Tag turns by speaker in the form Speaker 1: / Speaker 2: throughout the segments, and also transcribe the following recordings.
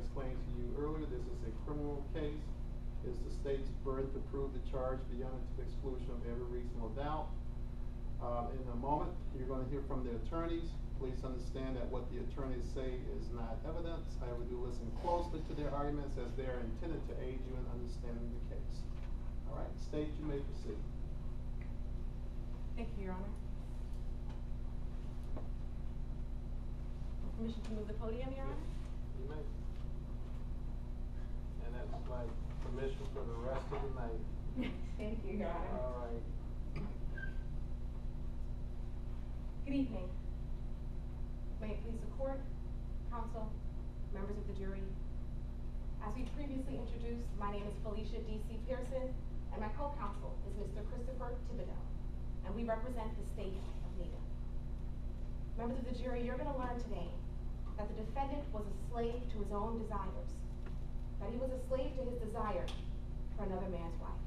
Speaker 1: explained to you earlier, this is a criminal case. It's the state's burden to prove the charge beyond the exclusion of every reasonable doubt. In a moment, you're going to hear from the attorneys. Please understand that what the attorneys say is not evidence. However, do listen closely to their arguments as they are intended to aid you in understanding the case. All right, State, you may proceed.
Speaker 2: Thank you, Your Honor. Permission to move the podium, Your Honor?
Speaker 1: You may. And that's like permission for the rest of the night.
Speaker 2: Thank you, Your Honor.
Speaker 1: All right.
Speaker 2: Good evening. May it please the court, counsel, members of the jury. As we previously introduced, my name is Felicia D.C. Pearson, and my co-counsel is Mr. Christopher Thibodeau, and we represent the state of Nita. Members of the jury, you're going to learn today that the defendant was a slave to his own desires, that he was a slave to his desire for another man's wife.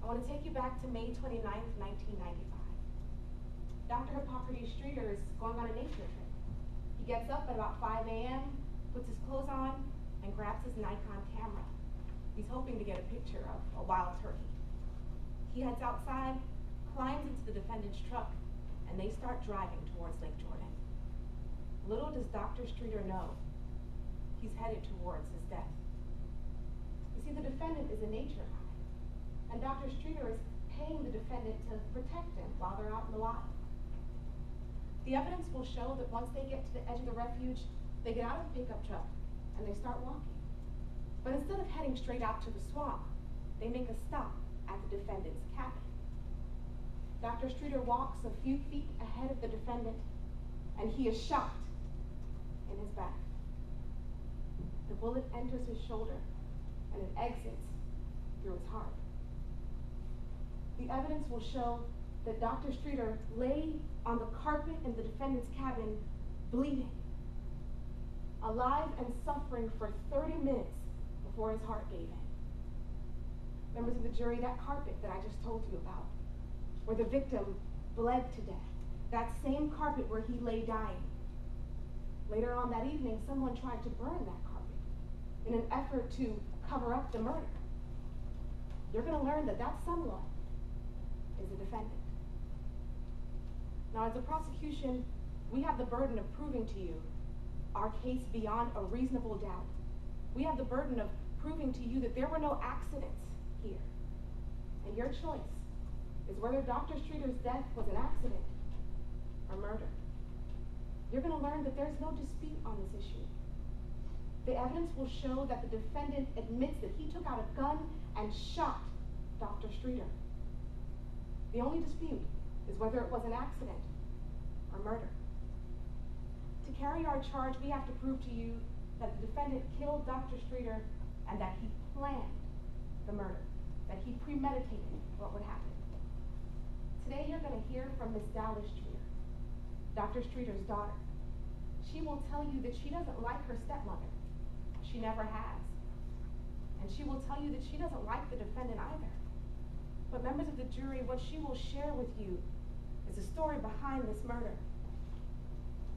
Speaker 2: I want to take you back to May 29th, 1995. Dr. Hippocrates Streeter is going on a nature trip. He gets up at about 5 a.m., puts his clothes on, and grabs his Nikon camera. He's hoping to get a picture of a wild turkey. He heads outside, climbs into the defendant's truck, and they start driving towards Lake Jordan. Little does Dr. Streeter know, he's headed towards his death. You see, the defendant is a nature guide, and Dr. Streeter is paying the defendant to protect him while they're out in the wild. The evidence will show that once they get to the edge of the refuge, they get out of the pickup truck and they start walking. But instead of heading straight out to the swamp, they make a stop at the defendant's cabin. Dr. Streeter walks a few feet ahead of the defendant, and he is shot in his back. The bullet enters his shoulder and it exits through his heart. The evidence will show that Dr. Streeter lay on the carpet in the defendant's cabin, bleeding, alive and suffering for 30 minutes before his heart gave in. Members of the jury, that carpet that I just told you about, where the victim bled to death, that same carpet where he lay dying. Later on that evening, someone tried to burn that carpet in an effort to cover up the murder. You're going to learn that that someone is the defendant. Now, as a prosecution, we have the burden of proving to you our case beyond a reasonable doubt. We have the burden of proving to you that there were no accidents here. And your choice is whether Dr. Streeter's death was an accident or murder. You're going to learn that there's no dispute on this issue. The evidence will show that the defendant admits that he took out a gun and shot Dr. Streeter. The only dispute is whether it was an accident or murder. To carry our charge, we have to prove to you that the defendant killed Dr. Streeter and that he planned the murder, that he premeditated what would happen. Today you're going to hear from Ms. Dallas Streeter, Dr. Streeter's daughter. She will tell you that she doesn't like her stepmother. She never has. And she will tell you that she doesn't like the defendant either. But members of the jury, what she will share with you is the story behind this murder.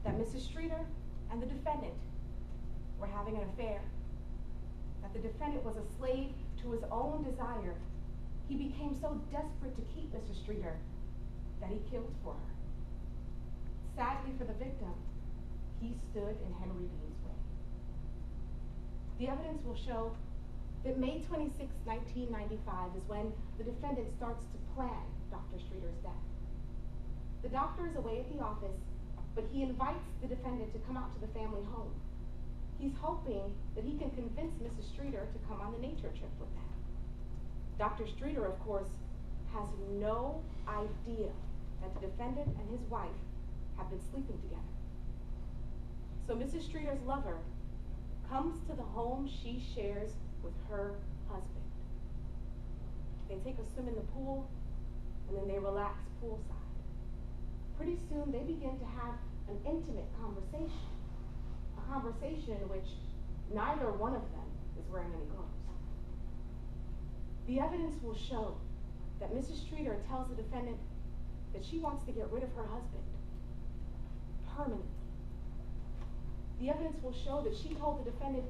Speaker 2: That Mrs. Streeter and the defendant were having an affair. That the defendant was a slave to his own desire. He became so desperate to keep Mrs. Streeter that he killed for her. Sadly for the victim, he stood in Henry Dean's way. The evidence will show that May 26, 1995 is when the defendant starts to plan Dr. Streeter's death. The doctor is away at the office, but he invites the defendant to come out to the family home. He's hoping that he can convince Mrs. Streeter to come on the nature trip with them. Dr. Streeter, of course, has no idea that the defendant and his wife have been sleeping together. So Mrs. Streeter's lover comes to the home she shares with her husband. They take a swim in the pool, and then they relax poolside. Pretty soon they begin to have an intimate conversation, a conversation in which neither one of them is wearing any clothes. The evidence will show that Mrs. Streeter tells the defendant that she wants to get rid of her husband permanently. The evidence will show that she told the defendant,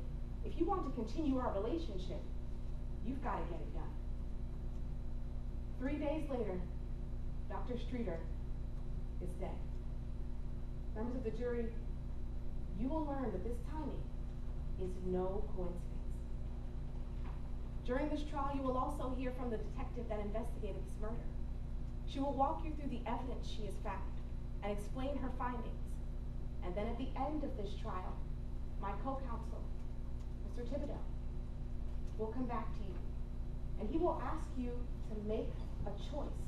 Speaker 2: if you want to continue our relationship, you've got to get it done. 3 days later, Dr. Streeter is dead. Members of the jury, you will learn that this timing is no coincidence. During this trial, you will also hear from the detective that investigated this murder. She will walk you through the evidence she has found and explain her findings. And then at the end of this trial, my co-counsel, Mr. Thibodeau, will come back to you, and he will ask you to make a choice.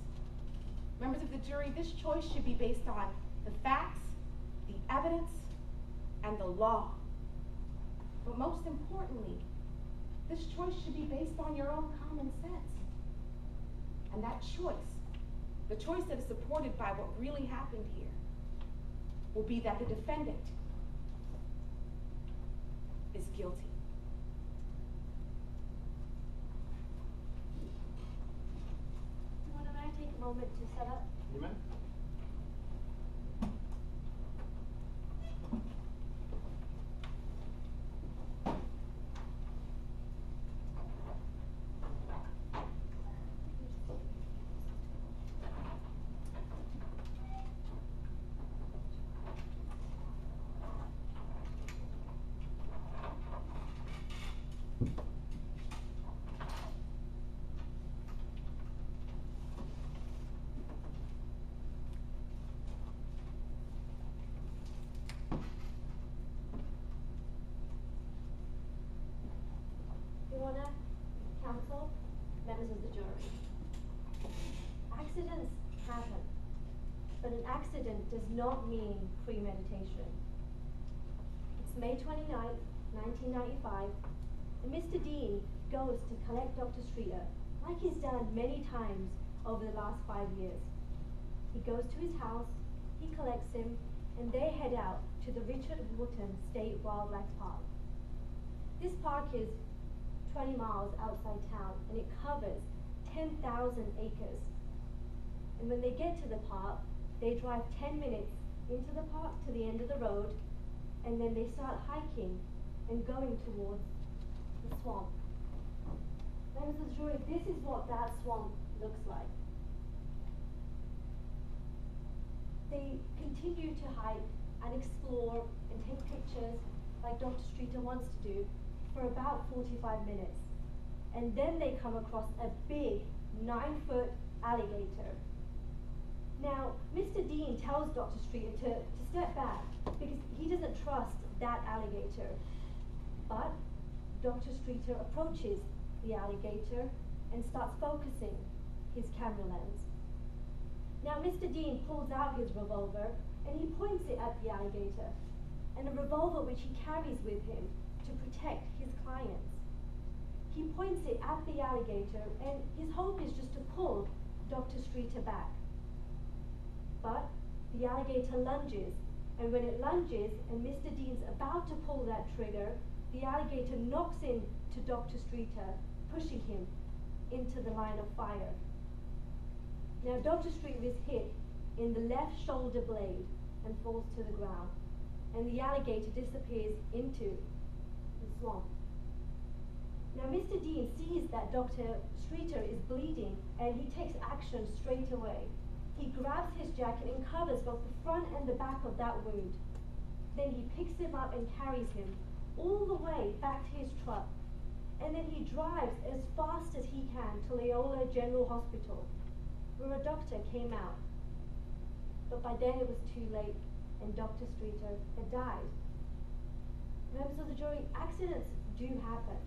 Speaker 2: Members of the jury, this choice should be based on the facts, the evidence, and the law. But most importantly, this choice should be based on your own common sense. And that choice, the choice that is supported by what really happened here, will be that the defendant is guilty.
Speaker 3: May I take a moment to set up?
Speaker 1: You may.
Speaker 3: Your Honor, counsel, members of the jury. Accidents happen, but an accident does not mean premeditation. It's May 29th, 1995, and Mr. Dean goes to collect Dr. Streeter, like he's done many times over the last 5 years. He goes to his house, he collects him, and they head out to the Richard Wharton State Wildlife Park. This park is 20 miles outside town, and it covers 10,000 acres. And when they get to the park, they drive 10 minutes into the park to the end of the road, and then they start hiking and going towards the swamp. Members of the jury, this is what that swamp looks like. They continue to hike and explore and take pictures like Dr. Streeter wants to do for about 45 minutes. And then they come across a big 9-foot alligator. Now, Mr. Dean tells Dr. Streeter to step back because he doesn't trust that alligator. But Dr. Streeter approaches the alligator and starts focusing his camera lens. Now, Mr. Dean pulls out his revolver and he points it at the alligator, and a revolver which he carries with him to protect his clients. He points it at the alligator, and his hope is just to pull Dr. Streeter back. But the alligator lunges, and when it lunges and Mr. Dean's about to pull that trigger, the alligator knocks into Dr. Streeter, pushing him into the line of fire. Now, Dr. Streeter is hit in the left shoulder blade and falls to the ground, and the alligator disappears into the swamp. Now, Mr. Dean sees that Dr. Streeter is bleeding, and he takes action straight away. He grabs his jacket and covers both the front and the back of that wound. Then he picks him up and carries him all the way back to his truck. And then he drives as fast as he can to Loyola General Hospital, where a doctor came out. But by then it was too late, and Dr. Streeter had died. Members of the jury, accidents do happen,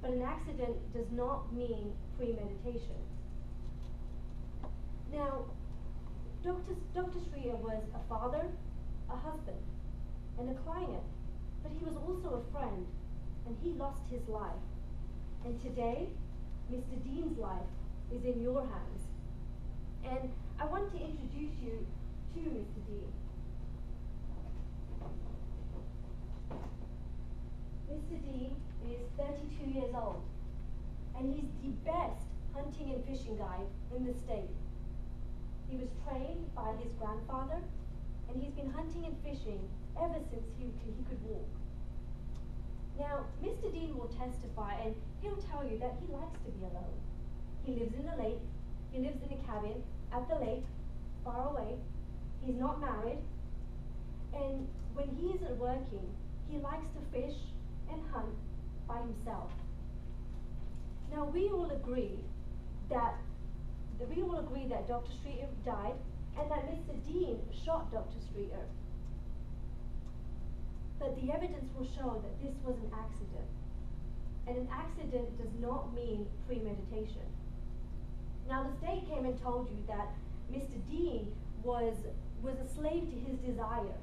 Speaker 3: but an accident does not mean premeditation. Now, Dr. Streeter was a father, a husband, and a client, but he was also a friend, and he lost his life. And today, Mr. Dean's life is in your hands. And I want to introduce you to Mr. Dean. Mr. Dean is 32 years old, and he's the best hunting and fishing guide in the state. He was trained by his grandfather, and he's been hunting and fishing ever since he could walk. Now, Mr. Dean will testify, and he'll tell you that he likes to be alone. He lives in the lake, he lives in a cabin at the lake, far away. He's not married, and when he isn't working, he likes to fish and hunt by himself. Now, we all agree that Dr. Streeter died and that Mr. Dean shot Dr. Streeter. But the evidence will show that this was an accident. And an accident does not mean premeditation. Now, the state came and told you that Mr. Dean was a slave to his desire,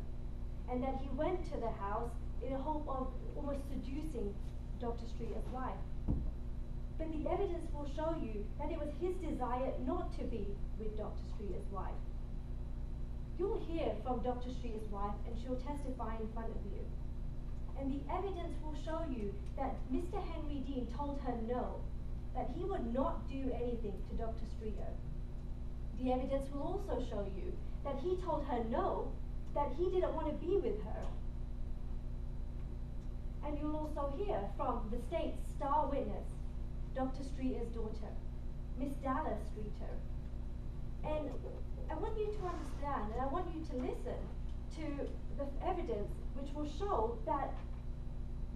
Speaker 3: and that he went to the house in the hope of almost seducing Dr. Streeter's wife. But the evidence will show you that it was his desire not to be with Dr. Streeter's wife. You'll hear from Dr. Streeter's wife, and she'll testify in front of you. And the evidence will show you that Mr. Henry Dean told her no, that he would not do anything to Dr. Streeter. The evidence will also show you that he told her no, that he didn't want to be with her. And you'll also hear from the state's star witness, Dr. Streeter's daughter, Miss Dallas Streeter. And I want you to understand, and I want you to listen to the evidence which will show that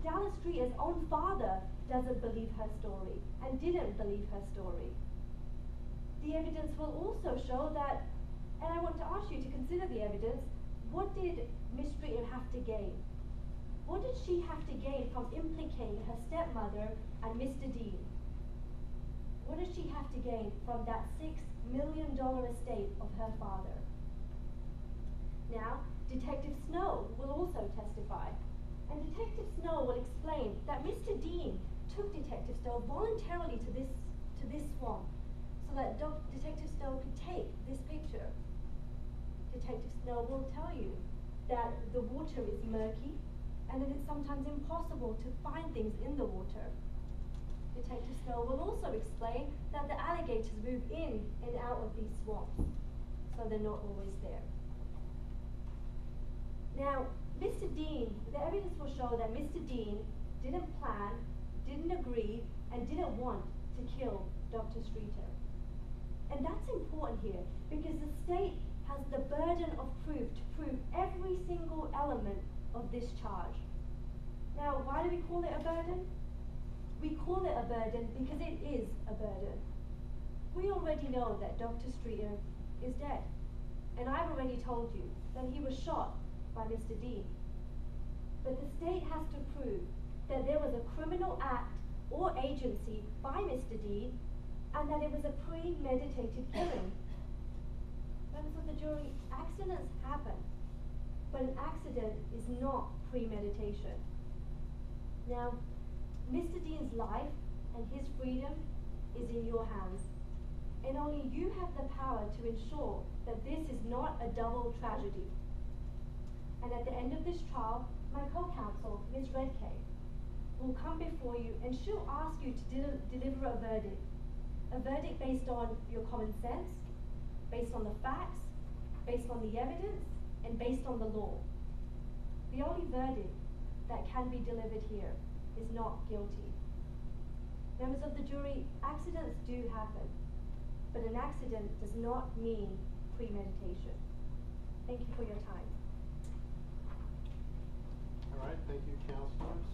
Speaker 3: Dallas Streeter's own father doesn't believe her story and didn't believe her story. The evidence will also show that, and I want to ask you to consider the evidence, what did Miss Streeter have to gain? What did she have to gain from implicating her stepmother and Mr. Dean? What does she have to gain from that $6 million estate of her father? Now, Detective Snow will also testify. And Detective Snow will explain that Mr. Dean took Detective Stowe voluntarily to this swamp so that Detective Stowe could take this picture. Detective Snow will tell you that the water is murky and that it's sometimes impossible to find things in the water. Detective Snow will also explain that the alligators move in and out of these swamps, so they're not always there. Now, Mr. Dean, the evidence will show that Mr. Dean didn't plan, didn't agree, and didn't want to kill Dr. Streeter. And that's important here, because the state has the burden of proof to prove every single element of this charge. Now, why do we call it a burden? We call it a burden because it is a burden. We already know that Dr. Streeter is dead. And I've already told you that he was shot by Mr. Dean. But the state has to prove that there was a criminal act or agency by Mr. Dean and that it was a premeditated killing. Members of the jury, accidents happen, but an accident is not premeditation. Now, Mr. Dean's life and his freedom is in your hands, and only you have the power to ensure that this is not a double tragedy. And at the end of this trial, my co-counsel, Ms. Redkay, will come before you and she'll ask you to deliver a verdict based on your common sense, based on the facts, based on the evidence, and based on the law. The only verdict that can be delivered here is not guilty. Members of the jury, accidents do happen, but an accident does not mean premeditation. Thank you for your time.
Speaker 1: All right, thank you, counselors.